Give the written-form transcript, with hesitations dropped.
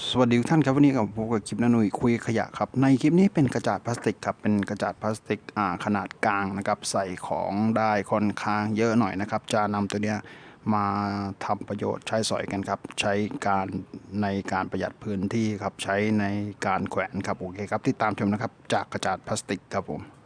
สวัสดีทุกท่านครับวันนี้กับผมกับคลิปนาหนุ่ยคุยขยะครับในคลิปนี้เป็นกระจาดพลาสติกครับเป็นกระจาดพลาสติกขนาดกลางนะครับใส่ของได้ค่อนข้างเยอะหน่อยนะครับจะนำตัวเนี้ยมาทำประโยชน์ใช้สอยกันครับใช้การในการประหยัดพื้นที่ครับใช้ในการแขวนครับโอเคครับติดตามชมนะครับจากกระจาดพลาสติกครับผม